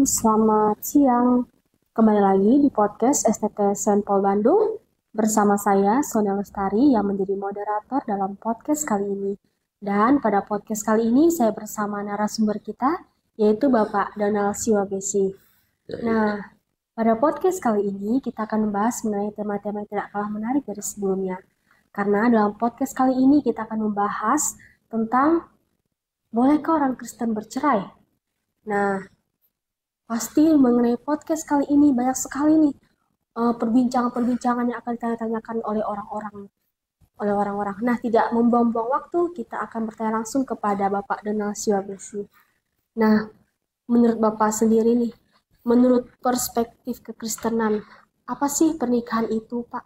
selamat siang. Kembali lagi di podcast STT Saint Paul Bandung bersama saya, Sonia Lestari, yang menjadi moderator dalam podcast kali ini. Dan pada podcast kali ini saya bersama narasumber kita, yaitu Bapak Donald Siwabesi. Nah, pada podcast kali ini kita akan membahas mengenai tema-tema yang tidak kalah menarik dari sebelumnya. Karena dalam podcast kali ini kita akan membahas tentang bolehkah orang Kristen bercerai? Nah, pasti mengenai podcast kali ini banyak sekali nih perbincangan-perbincangan yang akan ditanya-tanyakan oleh orang-orang. Nah, tidak membuang-buang waktu, kita akan bertanya langsung kepada Bapak Donald Siwabesi. Nah, menurut Bapak sendiri nih, menurut perspektif kekristenan, apa sih pernikahan itu, Pak?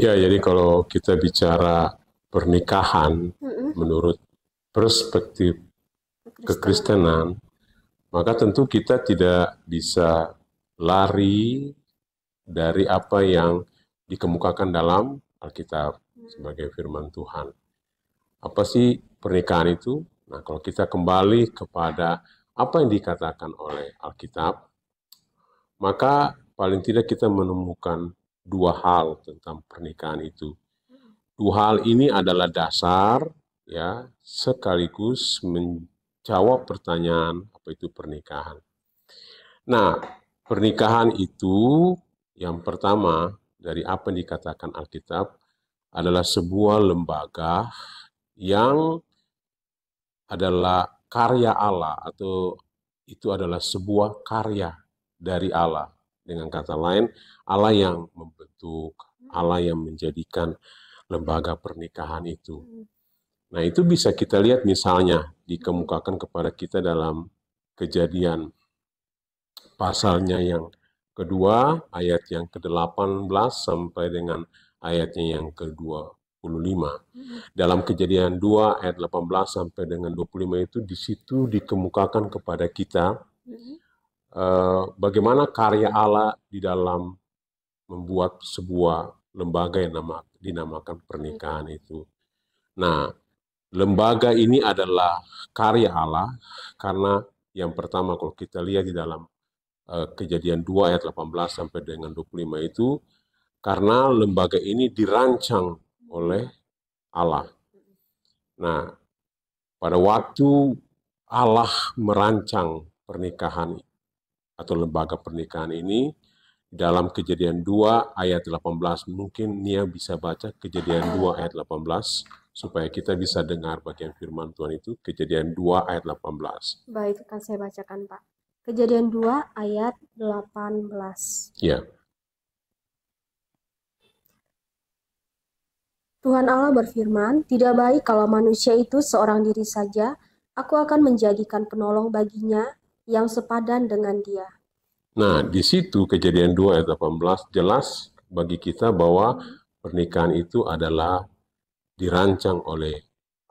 Ya, jadi kalau kita bicara pernikahan menurut perspektif kekristenan, maka tentu kita tidak bisa lari dari apa yang dikemukakan dalam Alkitab sebagai firman Tuhan. Apa sih pernikahan itu? Nah, kalau kita kembali kepada apa yang dikatakan oleh Alkitab, maka paling tidak kita menemukan dua hal tentang pernikahan itu. Dua hal ini adalah dasar, ya, sekaligus menjawab pertanyaan apa itu pernikahan. Nah, pernikahan itu yang pertama dari apa yang dikatakan Alkitab adalah sebuah lembaga yang adalah karya Allah, atau itu adalah sebuah karya dari Allah. Dengan kata lain, Allah yang membentuk, Allah yang menjadikan lembaga pernikahan itu. Nah, itu bisa kita lihat misalnya dikemukakan kepada kita dalam Kejadian pasalnya yang kedua, ayat yang ke-18 sampai dengan ayatnya yang ke-25. Dalam Kejadian 2 ayat 18 sampai dengan 25 itu, di situ dikemukakan kepada kita bagaimana karya Allah di dalam membuat sebuah lembaga yang dinamakan pernikahan itu. Nah, lembaga ini adalah karya Allah karena yang pertama kalau kita lihat di dalam Kejadian 2 ayat 18 sampai dengan 25 itu, karena lembaga ini dirancang oleh Allah. Nah, pada waktu Allah merancang pernikahan atau lembaga pernikahan ini, dalam Kejadian 2 ayat 18, mungkin Nia bisa baca Kejadian 2 ayat 18, supaya kita bisa dengar bagian firman Tuhan itu, Kejadian 2 ayat 18. Baik, akan saya bacakan, Pak. Kejadian 2 ayat 18. Ya. Tuhan Allah berfirman, "Tidak baik kalau manusia itu seorang diri saja. Aku akan menjadikan penolong baginya yang sepadan dengan dia." Nah, di situ Kejadian 2 ayat 18 jelas bagi kita bahwa pernikahan itu adalah dirancang oleh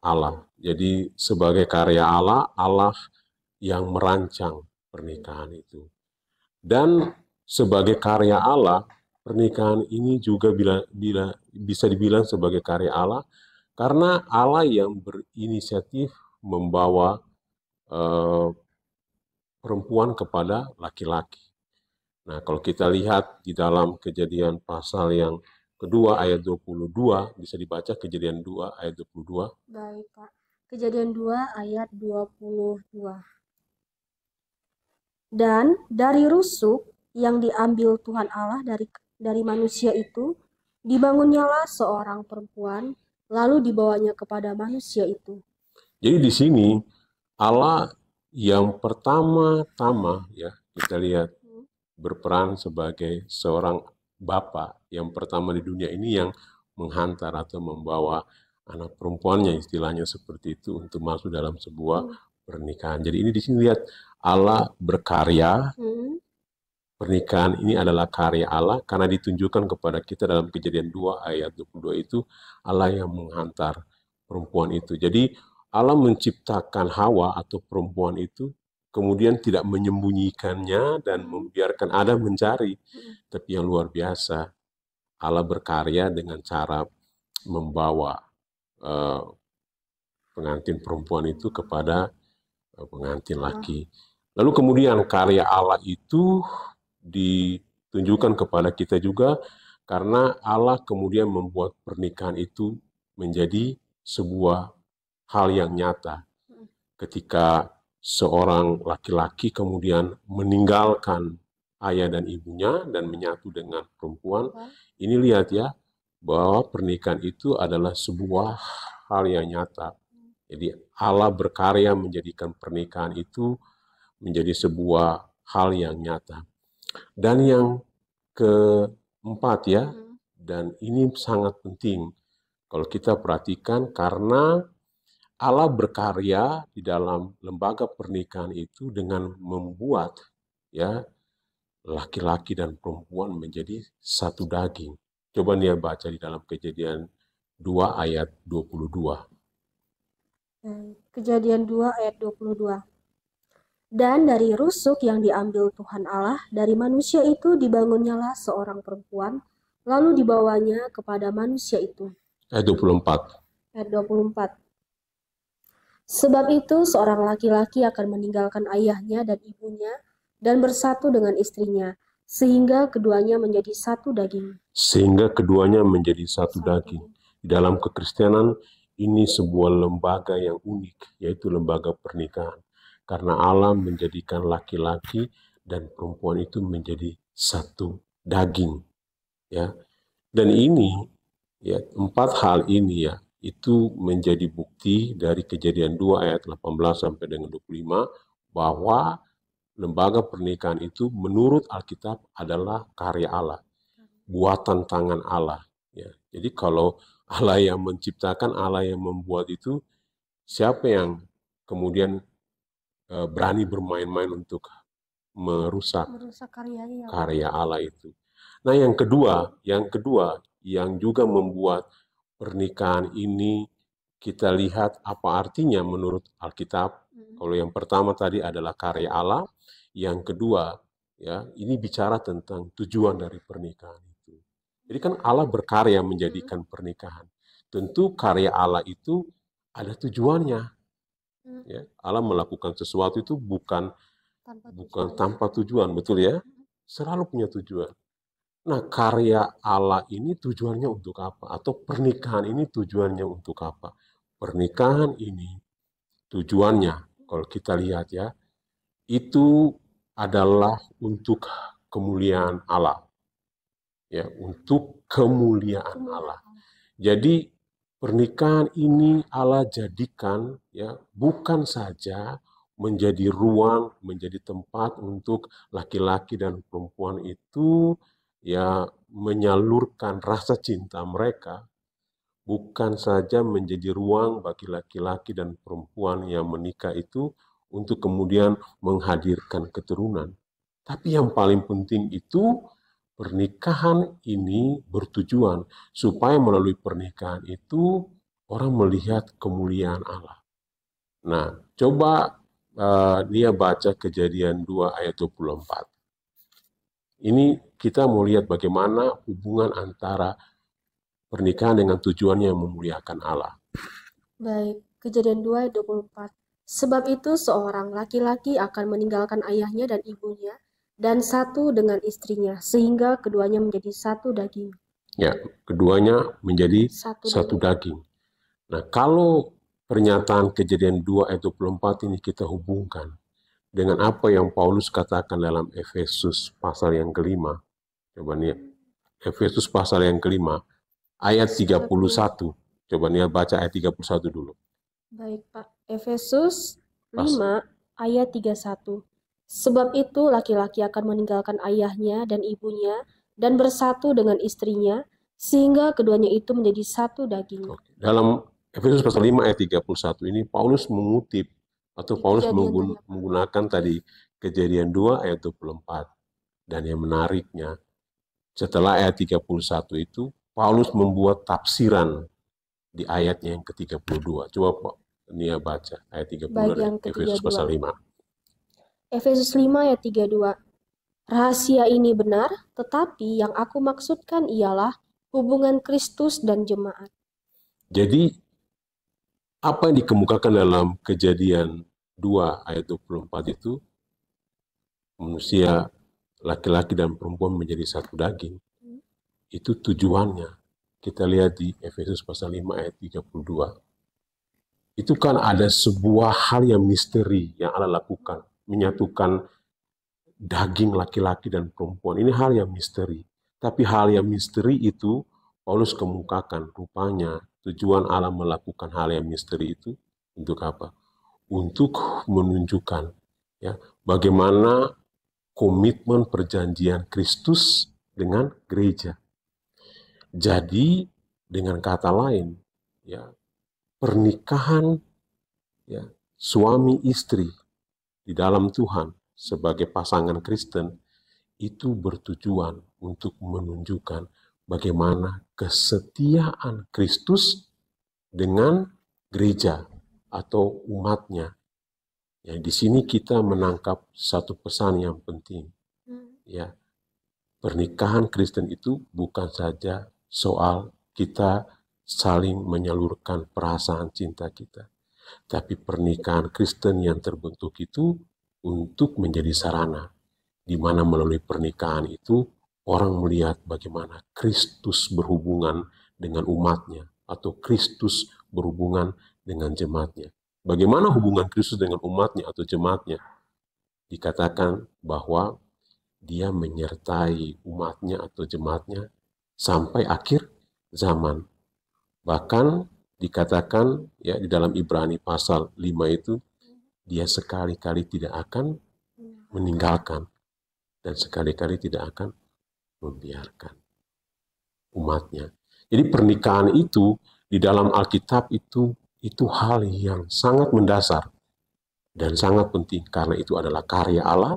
Allah. Jadi sebagai karya Allah, Allah yang merancang pernikahan itu. Dan sebagai karya Allah, pernikahan ini juga bisa dibilang sebagai karya Allah, karena Allah yang berinisiatif membawa perempuan kepada laki-laki. Nah, kalau kita lihat di dalam Kejadian pasal yang kedua ayat 22, bisa dibaca Kejadian 2 ayat 22. Baik, Pak. Kejadian 2 ayat 22. Dan dari rusuk yang diambil Tuhan Allah dari manusia itu, dibangunnyalah seorang perempuan, lalu dibawanya kepada manusia itu. Jadi di sini Allah yang pertama-tama, ya, kita lihat berperan sebagai seorang bapa yang pertama di dunia ini yang menghantar atau membawa anak perempuannya, istilahnya seperti itu, untuk masuk dalam sebuah pernikahan. Jadi ini di sini lihat Allah berkarya. Pernikahan ini adalah karya Allah karena ditunjukkan kepada kita dalam Kejadian 2 ayat 22 itu, Allah yang menghantar perempuan itu. Jadi Allah menciptakan Hawa atau perempuan itu, kemudian tidak menyembunyikannya dan membiarkan Adam mencari. Tapi yang luar biasa, Allah berkarya dengan cara membawa pengantin perempuan itu kepada pengantin laki. Lalu kemudian karya Allah itu ditunjukkan kepada kita juga karena Allah kemudian membuat pernikahan itu menjadi sebuah hal yang nyata. Ketika seorang laki-laki kemudian meninggalkan ayah dan ibunya dan menyatu dengan perempuan, ini lihat ya, bahwa pernikahan itu adalah sebuah hal yang nyata. Jadi Allah berkarya menjadikan pernikahan itu menjadi sebuah hal yang nyata. Dan yang keempat ya, dan ini sangat penting kalau kita perhatikan karena Allah berkarya di dalam lembaga pernikahan itu dengan membuat ya laki-laki dan perempuan menjadi satu daging. Coba nih baca di dalam Kejadian 2 ayat 22. Kejadian 2 ayat 22. Dan dari rusuk yang diambil Tuhan Allah dari manusia itu dibangunnyalah seorang perempuan, lalu dibawanya kepada manusia itu. Ayat 24. Ayat 24. Sebab itu seorang laki-laki akan meninggalkan ayahnya dan ibunya dan bersatu dengan istrinya, sehingga keduanya menjadi satu daging. Sehingga keduanya menjadi satu daging. Di dalam kekristenan ini sebuah lembaga yang unik, yaitu lembaga pernikahan. Karena Allah menjadikan laki-laki dan perempuan itu menjadi satu daging. Ya. Dan ini, ya, 4 hal ini ya, itu menjadi bukti dari Kejadian 2 ayat 18 sampai dengan 25 bahwa lembaga pernikahan itu menurut Alkitab adalah karya Allah, buatan tangan Allah. Ya. Jadi kalau Allah yang menciptakan, Allah yang membuat itu, siapa yang kemudian berani bermain-main untuk merusak karya Allah itu. Nah yang kedua yang juga membuat pernikahan ini kita lihat apa artinya menurut Alkitab. Kalau yang pertama tadi adalah karya Allah, yang kedua ya ini bicara tentang tujuan dari pernikahan itu. Jadi kan Allah berkarya menjadikan pernikahan. Tentu karya Allah itu ada tujuannya. Ya, Allah melakukan sesuatu itu bukan tanpa tujuan, betul ya? Selalu punya tujuan. Nah, karya Allah ini tujuannya untuk apa? Atau pernikahan ini tujuannya untuk apa? Pernikahan ini tujuannya, kalau kita lihat ya, itu adalah untuk kemuliaan Allah. Ya, untuk kemuliaan Allah. Jadi pernikahan ini Allah jadikan ya bukan saja menjadi ruang, menjadi tempat untuk laki-laki dan perempuan itu ya menyalurkan rasa cinta mereka, bukan saja menjadi ruang bagi laki-laki dan perempuan yang menikah itu untuk kemudian menghadirkan keturunan. Tapi yang paling penting itu pernikahan ini bertujuan supaya melalui pernikahan itu orang melihat kemuliaan Allah. Nah, coba dia baca Kejadian 2 ayat 24. Ini kita mau lihat bagaimana hubungan antara pernikahan dengan tujuannya yang memuliakan Allah. Baik, Kejadian 2 ayat 24. Sebab itu seorang laki-laki akan meninggalkan ayahnya dan ibunya dan satu dengan istrinya, sehingga keduanya menjadi satu daging. Ya, keduanya menjadi satu daging. Nah, kalau pernyataan Kejadian 2 ayat 24 ini kita hubungkan dengan apa yang Paulus katakan dalam Efesus pasal yang kelima. Coba nih, Efesus pasal yang kelima, ayat 31. Coba nih baca ayat 31 dulu. Baik Pak, Efesus 5 ayat 31. Sebab itu laki-laki akan meninggalkan ayahnya dan ibunya dan bersatu dengan istrinya, sehingga keduanya itu menjadi satu daging. Dalam Efesus pasal 5 ayat 31 ini Paulus mengutip atau Paulus menggunakan tadi Kejadian 2 ayat 24. Dan yang menariknya, setelah ayat 31 itu, Paulus membuat tafsiran di ayatnya yang ke-32. Coba Pak Nia baca ayat 32 Efesus pasal 5. Efesus 5 ayat 32. Rahasia ini benar, tetapi yang aku maksudkan ialah hubungan Kristus dan jemaat. Jadi, apa yang dikemukakan dalam Kejadian 2 ayat 24 itu manusia laki-laki dan perempuan menjadi satu daging, itu tujuannya. Kita lihat di Efesus pasal 5 ayat 32. Itu kan ada sebuah hal yang misteri yang Allah lakukan, menyatukan daging laki-laki dan perempuan. Ini hal yang misteri. Tapi hal yang misteri itu Paulus kemukakan, rupanya tujuan Allah melakukan hal yang misteri itu untuk apa? Untuk menunjukkan ya bagaimana komitmen perjanjian Kristus dengan gereja. Jadi dengan kata lain, ya pernikahan ya suami istri di dalam Tuhan sebagai pasangan Kristen itu bertujuan untuk menunjukkan bagaimana kesetiaan Kristus dengan gereja atau umatnya. Ya, di sini kita menangkap satu pesan yang penting. Ya, pernikahan Kristen itu bukan saja soal kita saling menyalurkan perasaan cinta kita, tapi pernikahan Kristen yang terbentuk itu untuk menjadi sarana, di mana melalui pernikahan itu orang melihat bagaimana Kristus berhubungan dengan umatnya, atau Kristus berhubungan dengan jemaatnya. Bagaimana hubungan Kristus dengan umatnya atau jemaatnya? Dikatakan bahwa dia menyertai umatnya atau jemaatnya sampai akhir zaman. Bahkan dikatakan ya di dalam Ibrani pasal 5 itu, dia sekali-kali tidak akan meninggalkan dan sekali-kali tidak akan membiarkan umatnya. Jadi pernikahan itu di dalam Alkitab itu hal yang sangat mendasar dan sangat penting karena itu adalah karya Allah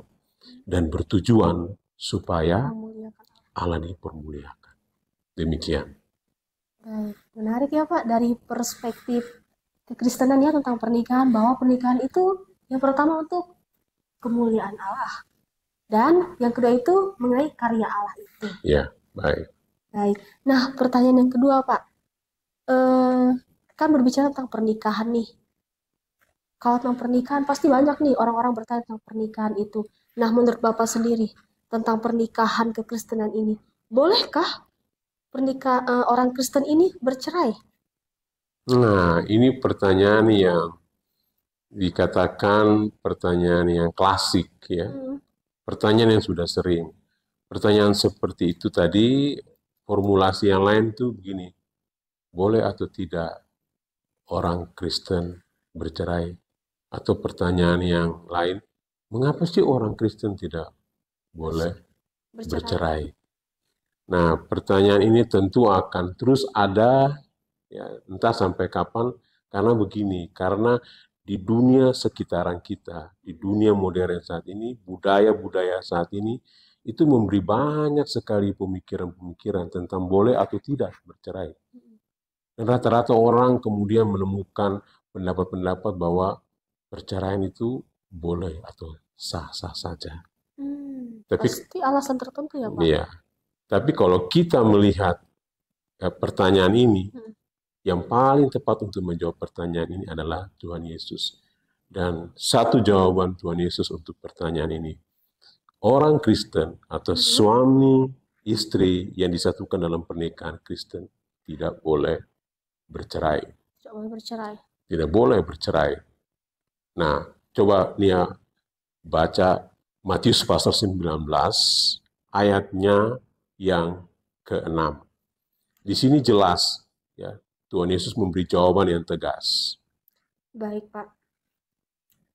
dan bertujuan supaya Allah dipermuliakan. Demikian. Baik, menarik ya Pak, dari perspektif kekristenan ya tentang pernikahan, bahwa pernikahan itu yang pertama untuk kemuliaan Allah, dan yang kedua itu mengenai karya Allah itu. Ya, baik. Baik, nah pertanyaan yang kedua Pak, kan berbicara tentang pernikahan nih. Kalau tentang pernikahan pasti banyak nih orang-orang bertanya tentang pernikahan itu. Nah, menurut Bapak sendiri tentang pernikahan kekristenan ini, bolehkah orang Kristen ini bercerai? Nah, ini pertanyaan yang dikatakan pertanyaan yang klasik ya. Pertanyaan yang sudah sering. Pertanyaan seperti itu tadi, formulasi yang lain tuh begini. Boleh atau tidak orang Kristen bercerai? Atau pertanyaan yang lain, mengapa sih orang Kristen tidak boleh bercerai? Nah, pertanyaan ini tentu akan terus ada, ya, entah sampai kapan, karena begini, karena di dunia sekitaran kita, di dunia modern saat ini, budaya-budaya saat ini, itu memberi banyak sekali pemikiran-pemikiran tentang boleh atau tidak bercerai. Dan rata-rata orang kemudian menemukan pendapat-pendapat bahwa perceraian itu boleh atau sah-sah saja. Tapi pasti alasan tertentu ya Pak? Iya. Tapi kalau kita melihat pertanyaan ini, yang paling tepat untuk menjawab pertanyaan ini adalah Tuhan Yesus. Dan satu jawaban Tuhan Yesus untuk pertanyaan ini, orang Kristen atau suami istri yang disatukan dalam pernikahan Kristen tidak boleh bercerai. Tidak boleh bercerai. Tidak boleh bercerai. Nah, coba Nia baca Matius pasal 19 ayatnya yang ke-6. Di sini jelas ya, Tuhan Yesus memberi jawaban yang tegas. Baik, Pak.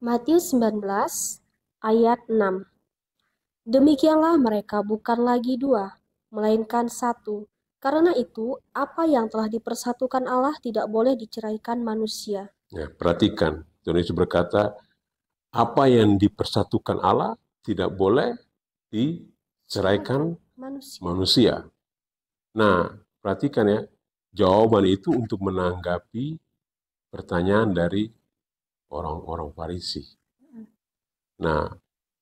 Matius 19 ayat 6. Demikianlah mereka bukan lagi dua, melainkan satu. Karena itu, apa yang telah dipersatukan Allah tidak boleh diceraikan manusia. Ya, perhatikan, Tuhan Yesus berkata, apa yang dipersatukan Allah tidak boleh diceraikan manusia. Nah, perhatikan ya, jawaban itu untuk menanggapi pertanyaan dari orang-orang Farisi. Nah,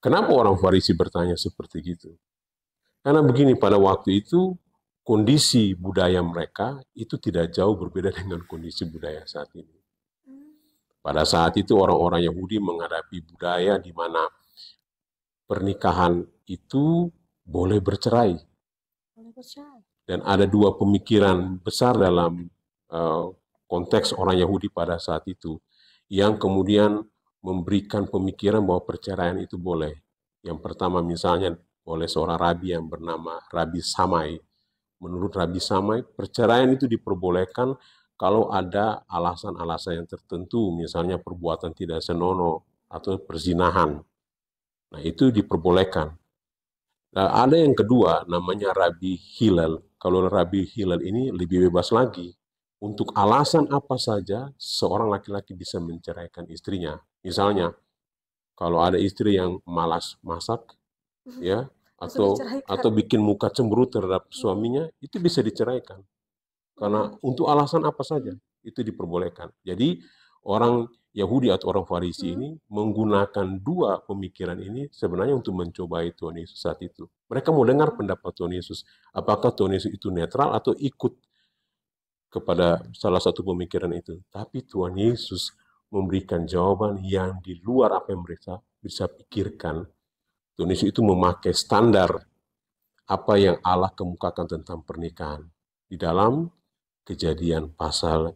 kenapa orang Farisi bertanya seperti itu? Karena begini, pada waktu itu kondisi budaya mereka itu tidak jauh berbeda dengan kondisi budaya saat ini. Pada saat itu orang-orang Yahudi menghadapi budaya di mana pernikahan itu boleh bercerai. Boleh bercerai. Dan ada dua pemikiran besar dalam konteks orang Yahudi pada saat itu, yang kemudian memberikan pemikiran bahwa perceraian itu boleh. Yang pertama misalnya oleh seorang rabi yang bernama Rabi Samai. Menurut Rabi Samai, perceraian itu diperbolehkan kalau ada alasan-alasan yang tertentu, misalnya perbuatan tidak senonoh atau perzinahan. Nah, itu diperbolehkan. Nah, ada yang kedua, namanya Rabi Hillel. Kalau Rabi Hillel ini lebih bebas lagi. Untuk alasan apa saja, seorang laki-laki bisa menceraikan istrinya. Misalnya, kalau ada istri yang malas masak, ya, atau bikin muka cemberut terhadap suaminya, itu bisa diceraikan. Karena untuk alasan apa saja, itu diperbolehkan. Jadi, orang Yahudi atau orang Farisi ini menggunakan dua pemikiran ini sebenarnya untuk mencobai Tuhan Yesus saat itu. Mereka mau dengar pendapat Tuhan Yesus. Apakah Tuhan Yesus itu netral atau ikut kepada salah satu pemikiran itu. Tapi Tuhan Yesus memberikan jawaban yang di luar apa yang mereka bisa pikirkan. Tuhan Yesus itu memakai standar apa yang Allah kemukakan tentang pernikahan. Di dalam Kejadian pasal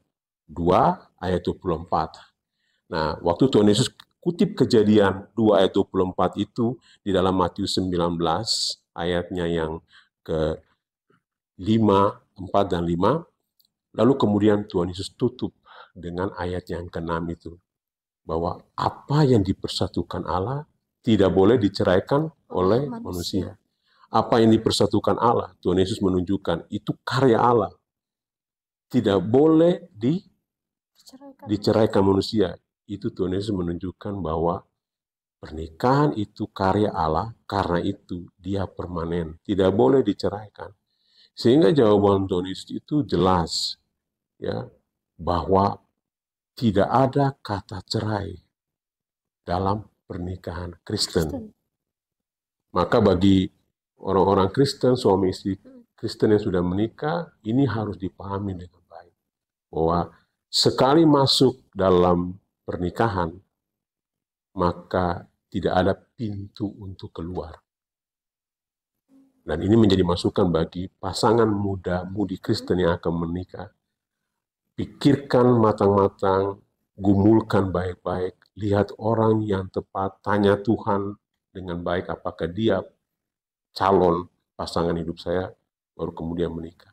2 ayat 24. Nah, waktu Tuhan Yesus kutip Kejadian 2 ayat 24 itu di dalam Matius 19 ayatnya yang ke-5, 4 dan 5, lalu kemudian Tuhan Yesus tutup dengan ayat yang ke-6 itu, bahwa apa yang dipersatukan Allah tidak boleh diceraikan oleh manusia. Apa yang dipersatukan Allah, Tuhan Yesus menunjukkan itu karya Allah. Tidak boleh diceraikan manusia. Itu Tuhan Yesus menunjukkan bahwa pernikahan itu karya Allah, karena itu dia permanen. Tidak boleh diceraikan. Sehingga jawaban Tuhan Yesus itu jelas, ya, bahwa tidak ada kata cerai dalam pernikahan Kristen. Maka bagi orang-orang Kristen, suami istri Kristen yang sudah menikah, ini harus dipahami dengan baik. Bahwa sekali masuk dalam pernikahan, maka tidak ada pintu untuk keluar. Dan ini menjadi masukan bagi pasangan muda-mudi Kristen yang akan menikah. Pikirkan matang-matang, gumulkan baik-baik, lihat orang yang tepat, tanya Tuhan dengan baik apakah dia calon pasangan hidup saya, baru kemudian menikah.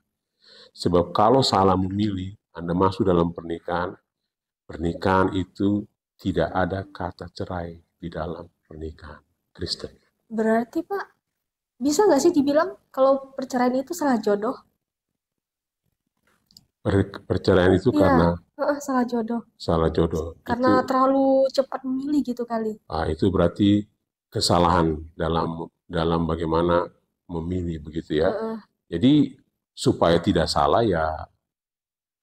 Sebab kalau salah memilih, Anda masuk dalam pernikahan, pernikahan itu tidak ada kata cerai di dalam pernikahan Kristen. Berarti Pak, bisa nggak sih dibilang kalau perceraian itu salah jodoh? Perceraian itu karena salah jodoh. Salah jodoh. Karena itu, terlalu cepat memilih gitu kali. Itu berarti kesalahan dalam bagaimana memilih begitu ya. Jadi supaya tidak salah ya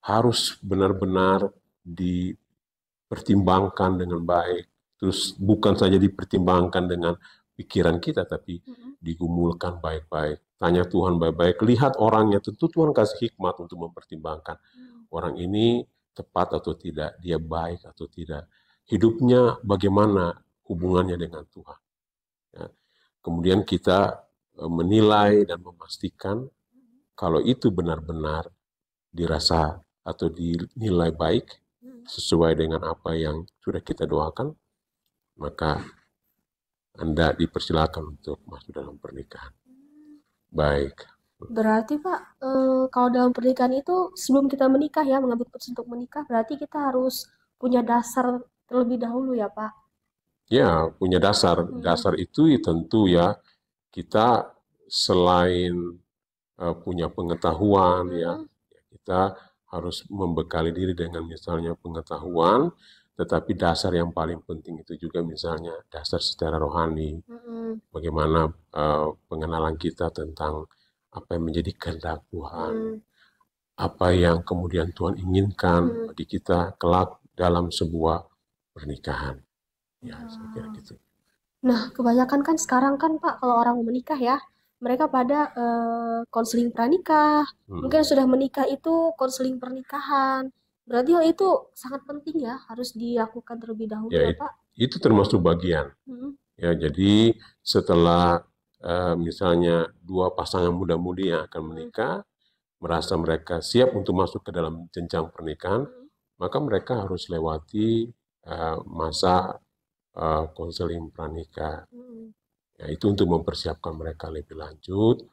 harus benar-benar dipertimbangkan dengan baik. Terus bukan saja dipertimbangkan dengan pikiran kita, tapi digumulkan baik-baik. Tanya Tuhan baik-baik, lihat orangnya. Tentu Tuhan kasih hikmat untuk mempertimbangkan. Orang ini tepat atau tidak, dia baik atau tidak. Hidupnya bagaimana hubungannya dengan Tuhan. Ya. Kemudian kita menilai dan memastikan kalau itu benar-benar dirasa atau dinilai baik sesuai dengan apa yang sudah kita doakan, maka Anda dipersilakan untuk masuk dalam pernikahan. Baik. Berarti Pak, kalau dalam pernikahan itu sebelum kita menikah ya, mengambil keputusan untuk menikah, berarti kita harus punya dasar terlebih dahulu ya Pak? Ya, punya dasar. Dasar itu tentu ya kita selain punya pengetahuan ya, kita harus membekali diri dengan misalnya pengetahuan, tetapi dasar yang paling penting itu juga misalnya dasar secara rohani. Bagaimana pengenalan kita tentang apa yang menjadi kehendak Tuhan, apa yang kemudian Tuhan inginkan bagi kita kelak dalam sebuah pernikahan. Ya, saya kira gitu. Nah, kebanyakan kan sekarang kan Pak, kalau orang mau menikah ya, mereka pada konseling pranikah. Mungkin sudah menikah itu konseling pernikahan. Berarti hal itu sangat penting ya, harus dilakukan terlebih dahulu ya Pak. Itu termasuk bagian. Ya, jadi setelah misalnya dua pasangan muda-mudi yang akan menikah, merasa mereka siap untuk masuk ke dalam jenjang pernikahan, maka mereka harus lewati masa konseling pranikah. Ya, itu untuk mempersiapkan mereka lebih lanjut,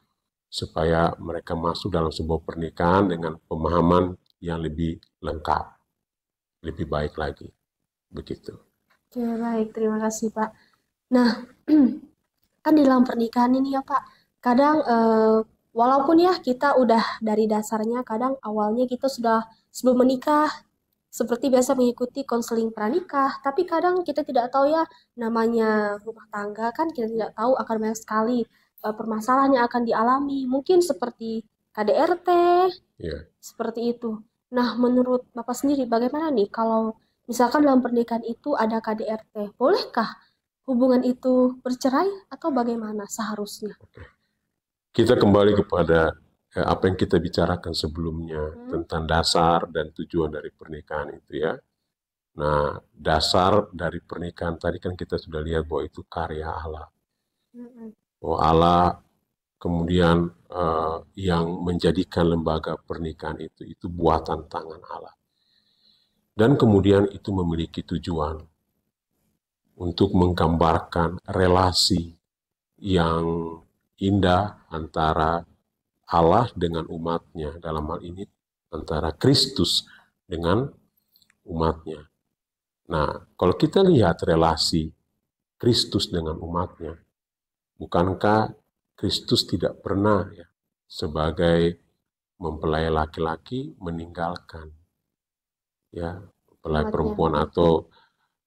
supaya mereka masuk dalam sebuah pernikahan dengan pemahaman yang lebih lengkap, lebih baik lagi. Begitu. Oke, baik. Terima kasih, Pak. Nah, kan di dalam pernikahan ini ya Pak, kadang walaupun ya kita udah dari dasarnya, kadang awalnya kita sudah sebelum menikah, seperti biasa mengikuti konseling pranikah, tapi kadang kita tidak tahu ya namanya rumah tangga kan kita tidak tahu akan banyak sekali permasalahan yang akan dialami, mungkin seperti KDRT, Ya. seperti itu. Nah, menurut Bapak sendiri bagaimana nih kalau misalkan dalam pernikahan itu ada KDRT, bolehkah hubungan itu bercerai atau bagaimana seharusnya? Kita kembali kepada apa yang kita bicarakan sebelumnya tentang dasar dan tujuan dari pernikahan itu ya. Nah, dasar dari pernikahan tadi kan kita sudah lihat bahwa itu karya Allah. Bahwa Allah kemudian yang menjadikan lembaga pernikahan itu buatan tangan Allah. Dan kemudian itu memiliki tujuan untuk menggambarkan relasi yang indah antara Allah dengan umatnya, dalam hal ini antara Kristus dengan umatnya. Nah, kalau kita lihat relasi Kristus dengan umatnya, bukankah Kristus tidak pernah ya sebagai mempelai laki-laki meninggalkan ya mempelai perempuan atau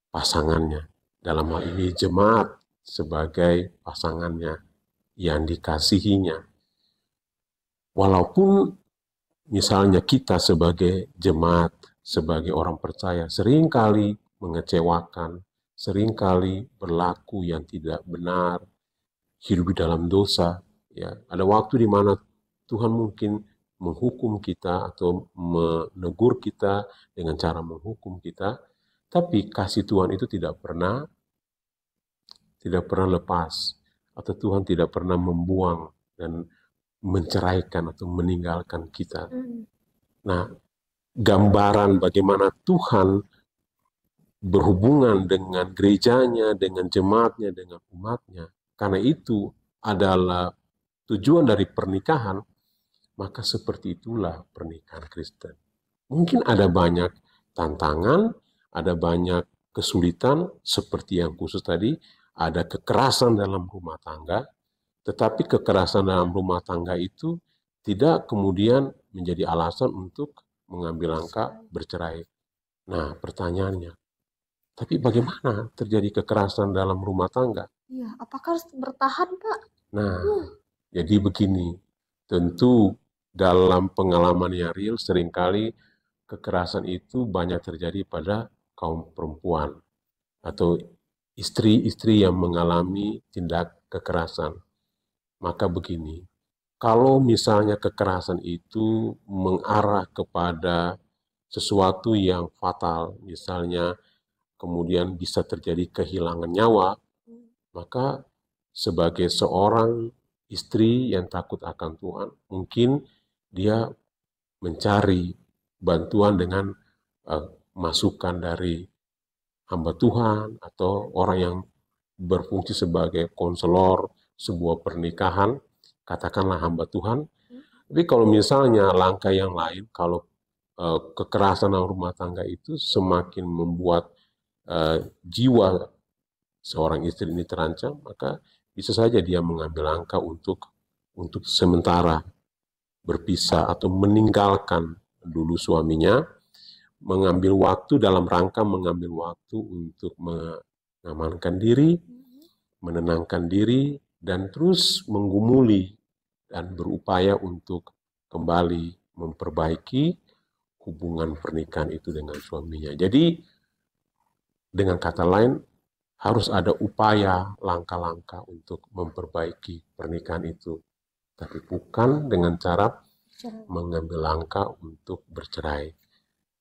pasangannya, dalam hal ini jemaat sebagai pasangannya yang dikasihinya. Walaupun misalnya kita sebagai jemaat, sebagai orang percaya, seringkali mengecewakan, seringkali berlaku yang tidak benar, hidup di dalam dosa. Ya, ada waktu di mana Tuhan mungkin menghukum kita atau menegur kita dengan cara menghukum kita, tapi kasih Tuhan itu tidak pernah lepas, atau Tuhan tidak pernah membuang dan menceraikan atau meninggalkan kita. Nah, gambaran bagaimana Tuhan berhubungan dengan gerejanya, dengan jemaatnya, dengan umatnya, karena itu adalah tujuan dari pernikahan, maka seperti itulah pernikahan Kristen. Mungkin ada banyak tantangan, ada banyak kesulitan, seperti yang khusus tadi, ada kekerasan dalam rumah tangga, tetapi kekerasan dalam rumah tangga itu tidak kemudian menjadi alasan untuk mengambil langkah bercerai. Nah, pertanyaannya, tapi bagaimana terjadi kekerasan dalam rumah tangga? Iya, apakah harus bertahan, Pak? Nah, jadi begini, tentu dalam pengalaman yang real seringkali kekerasan itu banyak terjadi pada kaum perempuan atau istri-istri yang mengalami tindak kekerasan. Maka begini, kalau misalnya kekerasan itu mengarah kepada sesuatu yang fatal, misalnya kemudian bisa terjadi kehilangan nyawa, maka sebagai seorang istri yang takut akan Tuhan, mungkin dia mencari bantuan dengan masukan dari hamba Tuhan atau orang yang berfungsi sebagai konselor sebuah pernikahan, katakanlah hamba Tuhan. Tapi kalau misalnya langkah yang lain, kalau kekerasan dalam rumah tangga itu semakin membuat jiwa seorang istri ini terancam, maka bisa saja dia mengambil langkah untuk sementara berpisah atau meninggalkan dulu suaminya, mengambil waktu dalam rangka mengambil waktu untuk mengamankan diri, menenangkan diri, dan terus menggumuli dan berupaya untuk kembali memperbaiki hubungan pernikahan itu dengan suaminya. Jadi dengan kata lain, harus ada upaya langkah-langkah untuk memperbaiki pernikahan itu. Tapi bukan dengan cara mengambil langkah untuk bercerai.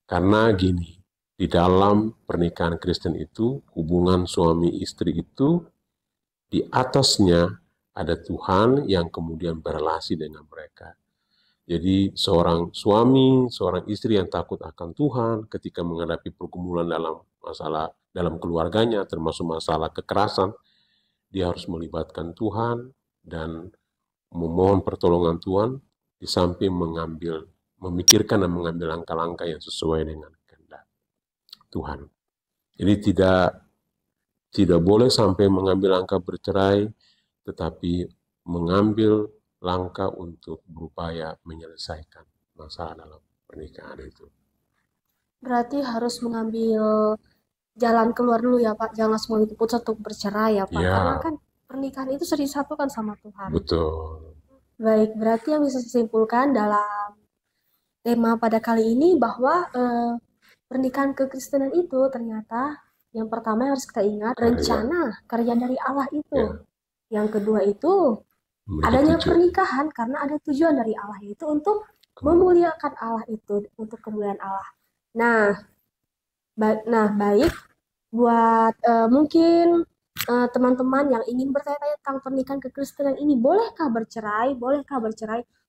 Karena gini, di dalam pernikahan Kristen itu, hubungan suami istri itu di atasnya ada Tuhan yang kemudian berelasi dengan mereka. Jadi seorang suami, seorang istri yang takut akan Tuhan ketika menghadapi pergumulan dalam masalah dalam keluarganya, termasuk masalah kekerasan, dia harus melibatkan Tuhan dan memohon pertolongan Tuhan di samping memikirkan dan mengambil langkah-langkah yang sesuai dengan kehendak Tuhan. Jadi tidak boleh sampai mengambil langkah bercerai, tetapi mengambil langkah untuk berupaya menyelesaikan masalah dalam pernikahan itu. Berarti harus mengambil jalan keluar dulu ya Pak, jangan langsung keputusan untuk bercerai ya Pak, karena kan pernikahan itu sudah disatukan sama Tuhan. Betul. Baik, berarti yang bisa disimpulkan dalam tema pada kali ini bahwa pernikahan kekristenan itu ternyata yang pertama yang harus kita ingat rencana karya dari Allah itu. Yang kedua itu adanya pernikahan karena ada tujuan dari Allah itu untuk memuliakan Allah itu, untuk kemuliaan Allah. Nah, baik buat mungkin teman-teman yang ingin bertanya-tanya tentang pernikahan kekristenan ini, bolehkah bercerai?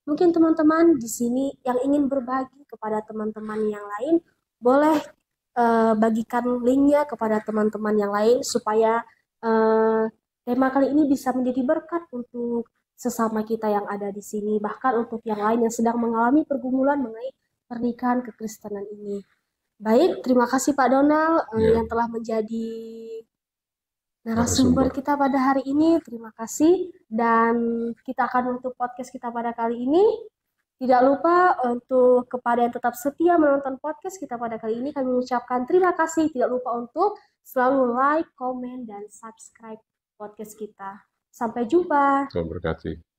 Mungkin teman-teman di sini yang ingin berbagi kepada teman-teman yang lain, boleh bagikan linknya kepada teman-teman yang lain supaya tema kali ini bisa menjadi berkat untuk sesama kita yang ada di sini, bahkan untuk yang lain yang sedang mengalami pergumulan mengenai pernikahan kekristenan ini. Baik, terima kasih Pak Donald yang telah menjadi narasumber kita pada hari ini. Terima kasih, dan kita akan menutup podcast kita pada kali ini. Tidak lupa untuk kepada yang tetap setia menonton podcast kita pada kali ini, kami mengucapkan terima kasih. Tidak lupa untuk selalu like, komen, dan subscribe podcast kita. Sampai jumpa. Tuhan berkati.